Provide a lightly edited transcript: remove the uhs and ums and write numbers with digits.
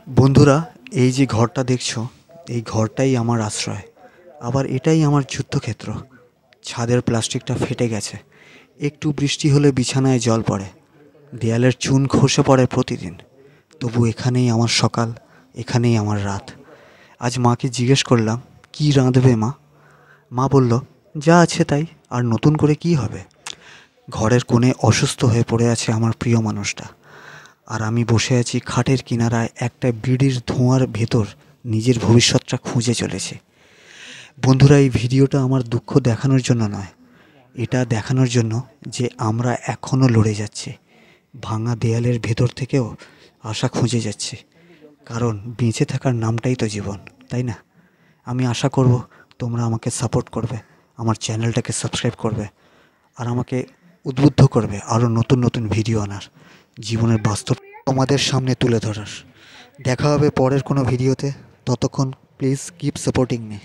বন্ধুরা, এই যে ঘরটা দেখছো, এই ঘরটাই আমার আশ্রয়। আবার এটাই আমার যুদ্ধক্ষেত্র। ছাদের প্লাস্টিকটা ফেটে গেছে, একটু বৃষ্টি হলে বিছানায় জল পড়ে, দেয়ালের চুন খসে পড়ে প্রতিদিন। তবু এখানেই আমার সকাল, এখানেই আমার রাত। আজ মাকে জিজ্ঞেস করলাম, কি রাঁধবে মা? মা বলল, যা আছে তাই, আর নতুন করে কি হবে। ঘরের কোণে অসুস্থ হয়ে পড়ে আছে আমার প্রিয় মানুষটা, আর আমি বসে আছি খাটের কিনারায় একটা বিড়ির ধোঁয়ার ভেতর নিজের ভবিষ্যৎটা খুঁজে চলেছে। বন্ধুরা, এই ভিডিওটা আমার দুঃখ দেখানোর জন্য নয়, এটা দেখানোর জন্য যে আমরা এখনও লড়ে যাচ্ছি, ভাঙা দেয়ালের ভেতর থেকেও আশা খুঁজে যাচ্ছি। কারণ বেঁচে থাকার নামটাই তো জীবন, তাই না? আমি আশা করব তোমরা আমাকে সাপোর্ট করবে, আমার চ্যানেলটাকে সাবস্ক্রাইব করবে, আর আমাকে উদ্বুদ্ধ করবে আরও নতুন নতুন ভিডিও আনার, জীবনের বাস্তব তোমাদের সামনে তুলে ধরার। দেখা হবে পরের কোনো ভিডিওতে। ততক্ষণ প্লিজ কিপ সাপোর্টিং মি।